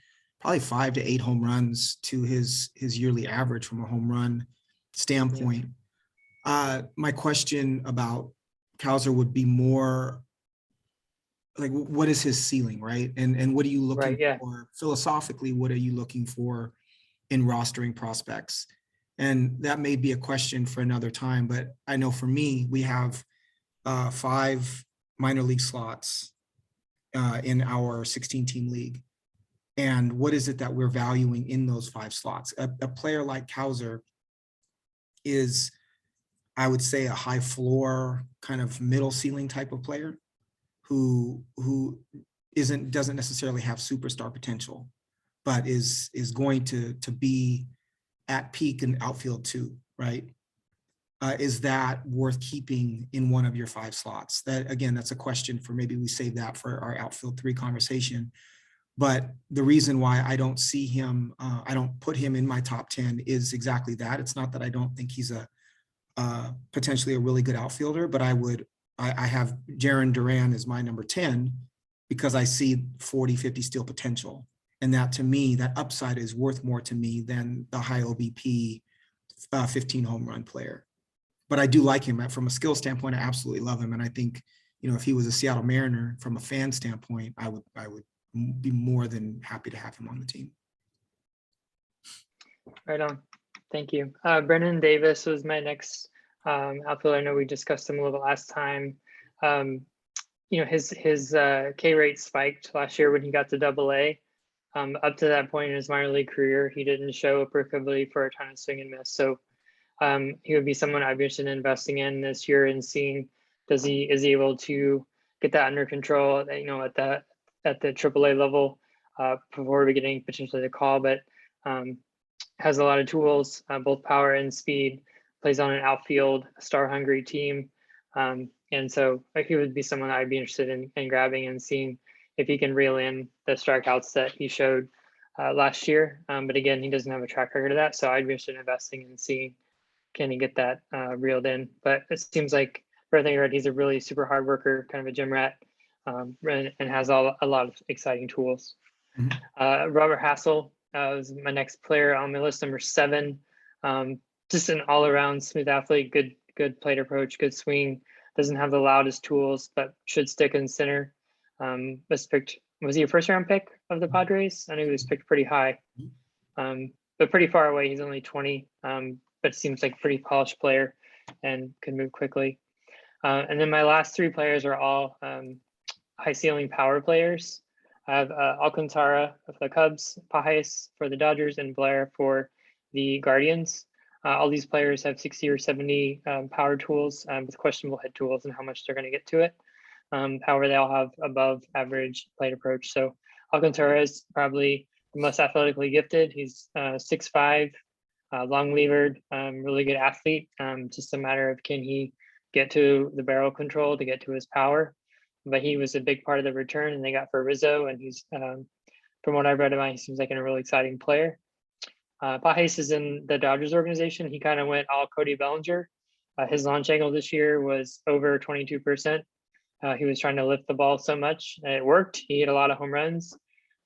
probably 5 to 8 home runs to his yearly average from a home run standpoint. My question about Cowser would be more like, what is his ceiling, right? And what are you looking for philosophically? What are you looking for in rostering prospects? And that may be a question for another time, but I know for me, we have 5 minor league slots in our 16-team league. And what is it that we're valuing in those 5 slots? A player like Kauser is, I would say, a high floor, kind of middle ceiling type of player who doesn't necessarily have superstar potential, but is going to be at peak in outfield too, right? Is that worth keeping in one of your 5 slots? That, again, that's a question for, maybe we save that for our outfield 3 conversation. But the reason why I don't see him, I don't put him in my top 10 is exactly that. It's not that I don't think he's potentially a really good outfielder, but I have Jaron Duran as my number 10 because I see 40, 50 steal potential. And that, to me, that upside is worth more to me than the high OBP 15 home run player. But I do like him from a skill standpoint. I absolutely love him. And I think, if he was a Seattle Mariner from a fan standpoint, I would be more than happy to have him on the team. Right on. Thank you. Brennan Davis was my next outfielder. I know we discussed him a little last time. His K rate spiked last year when he got to AA. Up to that point in his minor league career, he didn't show a proclivity for a ton of swing and miss. So he would be someone I'd be interested in investing in this year and seeing, is he able to get that under control, at the AAA level before beginning potentially the call, but has a lot of tools, both power and speed, plays on an outfield, star hungry team. And so he would be someone I'd be interested in grabbing and seeing if he can reel in the strikeouts that he showed last year. But again, he doesn't have a track record of that. So I'd be interested in investing and seeing, can he get that reeled in? But it seems like, for everything I read, he's a really super hard worker, kind of a gym rat, and has a lot of exciting tools. Mm-hmm. Robert Hassel was my next player on my list, number 7. Just an all-around smooth athlete, good plate approach, good swing. Doesn't have the loudest tools, but should stick in center. Was he a first-round pick of the Padres? I know he was picked pretty high, but pretty far away. He's only 20, but seems like a pretty polished player and can move quickly. And then my last 3 players are all high ceiling power players. I have Alcantara for the Cubs, Pajes for the Dodgers, and Blair for the Guardians. All these players have 60 or 70 power tools with questionable hit tools and how much they're going to get to it. However, they all have above average plate approach. So Alcantara is probably the most athletically gifted. He's 6'5", long levered, really good athlete. Just a matter of, can he get to the barrel control to get to his power? But he was a big part of the return, and they got for Rizzo. And he's, from what I've read about, he seems like a really exciting player. Pajes is in the Dodgers organization. He kind of went all Cody Bellinger. His launch angle this year was over 22%. He was trying to lift the ball so much, and it worked. He hit a lot of home runs,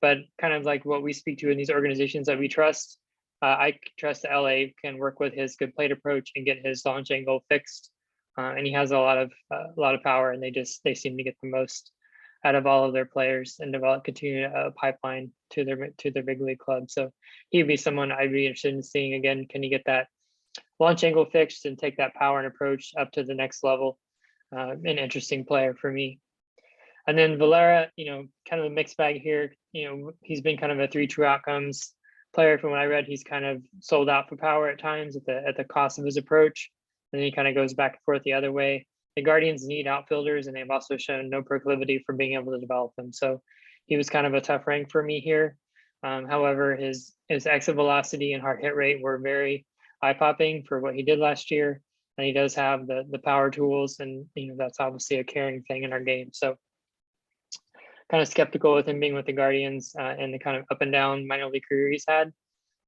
but kind of like what we speak to in these organizations that we trust, I trust that LA can work with his good plate approach and get his launch angle fixed. And he has a lot of power, and they seem to get the most out of all of their players and continue a pipeline to their big league club. So he'd be someone I'd be interested in seeing again. Can he get that launch angle fixed and take that power and approach up to the next level? An interesting player for me. And then Valera, kind of a mixed bag here. He's been kind of a 3 true outcomes player. From what I read, he's kind of sold out for power at times at the cost of his approach. And then he kind of goes back and forth the other way. The Guardians need outfielders, and they've also shown no proclivity for being able to develop them. So he was kind of a tough rank for me here. However, his exit velocity and hard hit rate were very eye-popping for what he did last year. And he does have the power tools, and that's obviously a carrying thing in our game. So kind of skeptical with him being with the Guardians and the kind of up and down minor league career he's had.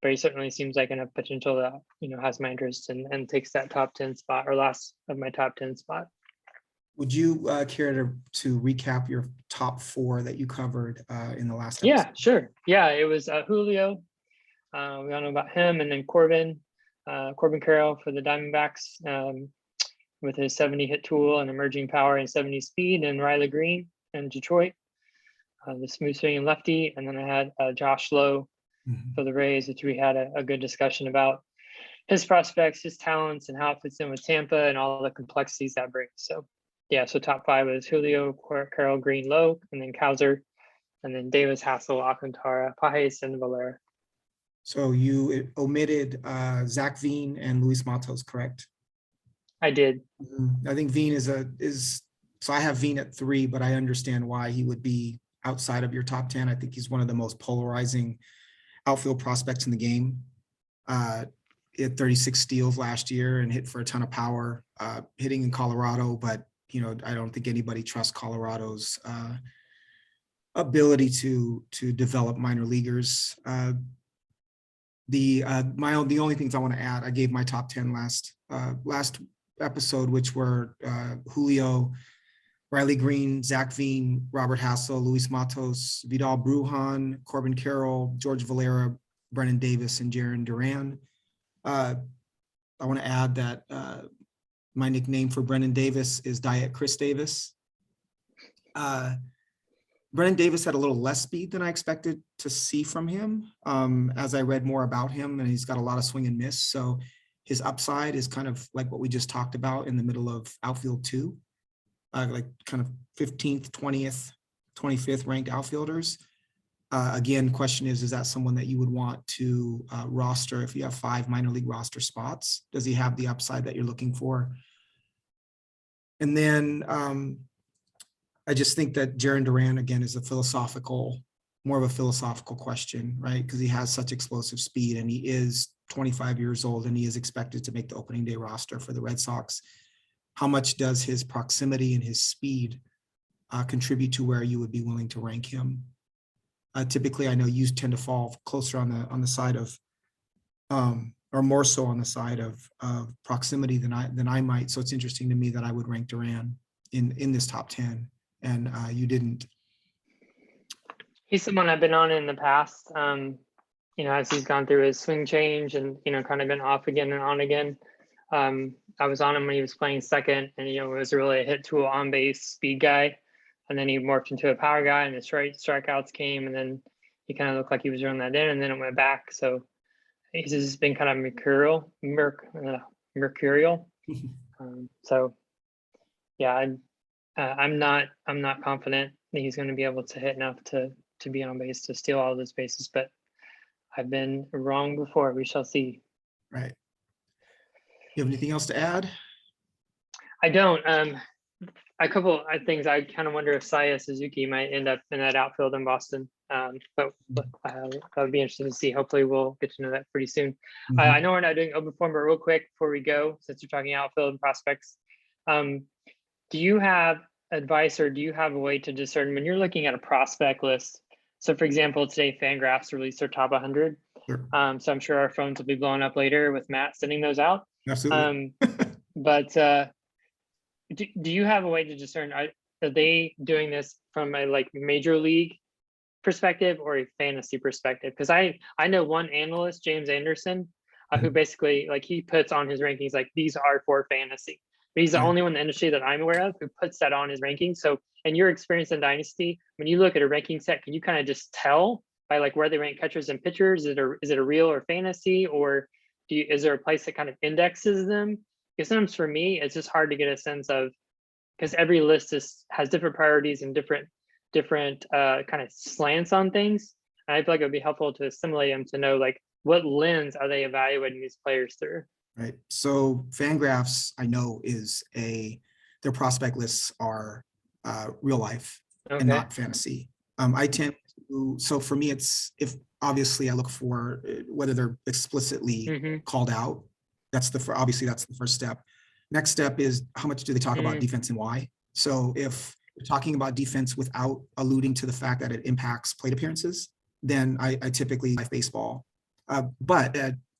But he certainly seems like enough potential that has my interest and takes that top 10 spot, or last of my top 10 spot. Would you care to recap your top 4 that you covered in the last episode? Yeah, sure. Yeah, it was Julio. We all know about him, and then Corbin Carroll for the Diamondbacks with his 70 hit tool and emerging power and 70 speed, and Riley Green in Detroit, the smooth swinging lefty. And then I had Josh Lowe for the Rays, which we had a good discussion about his prospects, his talents, and how it fits in with Tampa and all the complexities that brings. So yeah, so top 5 was Julio, Carroll, Green, Lowe, and then Cowser, and then Davis, Hassel, Alcantara, Pajes, and Valera. So you omitted Zach Veen and Luis Matos, correct? I did. I think Veen is so I have Veen at 3, but I understand why he would be outside of your top 10. I think he's one of the most polarizing outfield prospects in the game. He had 36 steals last year and hit for a ton of power, hitting in Colorado, but I don't think anybody trusts Colorado's ability to develop minor leaguers. The only things I want to add, I gave my top 10 last episode, which were Julio, Riley Green, Zach Veen, Robert Hassel, Luis Matos, Vidal Brujan, Corbin Carroll, George Valera, Brennan Davis, and Jaron Duran. I want to add that my nickname for Brennan Davis is Diet Chris Davis. Brennan Davis had a little less speed than I expected to see from him as I read more about him, and he's got a lot of swing and miss. So his upside is kind of like what we just talked about in the middle of outfield 2, like kind of 15th, 20th, 25th ranked outfielders. Again, question is that someone that you would want to roster if you have 5 minor league roster spots? Does he have the upside that you're looking for? And then I just think that Jaron Duran, again, is more of a philosophical question, right? Because he has such explosive speed and he is 25 years old and he is expected to make the opening day roster for the Red Sox. How much does his proximity and his speed contribute to where you would be willing to rank him? Typically, I know you tend to fall closer on the side of, or more so on the side of proximity than I might. So it's interesting to me that I would rank Duran in this top 10, and you didn't. He's someone I've been on in the past. As he's gone through his swing change and kind of been off again and on again. I was on him when he was playing second, and it was really a hit tool on base speed guy. And then he morphed into a power guy, and the strikeouts came, and then he kind of looked like he was running that in, and then it went back. So he's just been kind of mercurial. So yeah, I'm not confident that he's going to be able to hit enough to be on base to steal all of his bases, but I've been wrong before. We shall see. Right. You have anything else to add? I don't. A couple of things. I kind of wonder if Saya Suzuki might end up in that outfield in Boston. But that would be interesting to see. Hopefully we'll get to know that pretty soon. Mm-hmm. I know we're not doing open form, but real quick before we go, since you're talking outfield and prospects, do you have advice or do you have a way to discern when you're looking at a prospect list? So for example, today Fangraphs released their top 100. Sure. So I'm sure our phones will be blowing up later with Matt sending those out. Absolutely. But do you have a way to discern, are they doing this from a major league perspective or a fantasy perspective? Because I know one analyst, James Anderson, who basically he puts on his rankings these are for fantasy. But he's the only one in the industry that I'm aware of who puts that on his rankings. So in your experience in Dynasty, when you look at a ranking set, can you kind of just tell by where they rank catchers and pitchers? Is it a real or fantasy, or is there a place that kind of indexes them? Because sometimes for me, it's just hard to get a sense of, because every list has different priorities and different kind of slants on things. And I feel like it would be helpful to assimilate them to know what lens are they evaluating these players through. Right. So Fangraphs, I know, their prospect lists are real life and not fantasy. I tend to, so for me, it's obviously I look for whether they're explicitly called out. Obviously that's the first step. Next step is how much do they talk about defense and why? So if we're talking about defense without alluding to the fact that it impacts plate appearances, then I typically like baseball. But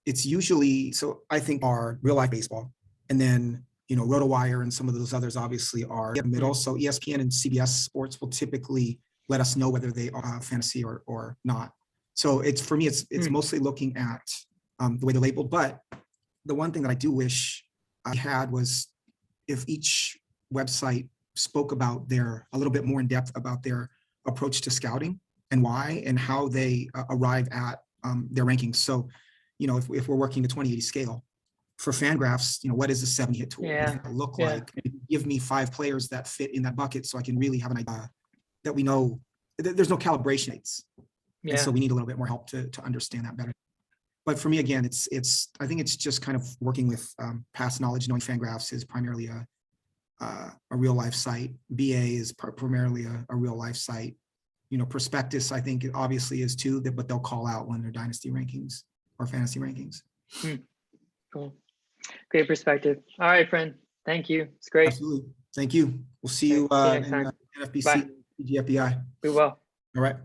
it's usually, so I think are real life baseball. And then, RotoWire and some of those others obviously are in the middle. So ESPN and CBS Sports will typically let us know whether they are fantasy or not. So for me, it's mostly looking at the way they're labeled. But the one thing that I do wish I had was if each website spoke about a little bit more in depth about their approach to scouting and why and how they arrive at their rankings. So, if we're working the 20/80 scale, for Fangraphs, what is a 70 hit tool? What does Yeah, that look yeah. like? Give me 5 players that fit in that bucket so I can really have an idea that we know there's no calibration aids. And so Yeah. we need a little bit more help to understand that better. But for me, again, I think it's just kind of working with past knowledge, knowing Fangraphs is primarily a real life site. BA is primarily a real life site. Prospectus, I think it obviously is too, but they'll call out when they're dynasty rankings or fantasy rankings. Cool. Great perspective. All right, friend. Thank you. It's great. Absolutely. Thank you. We'll see you See you next in time. NFBC, Bye. GFBI. We will. All right.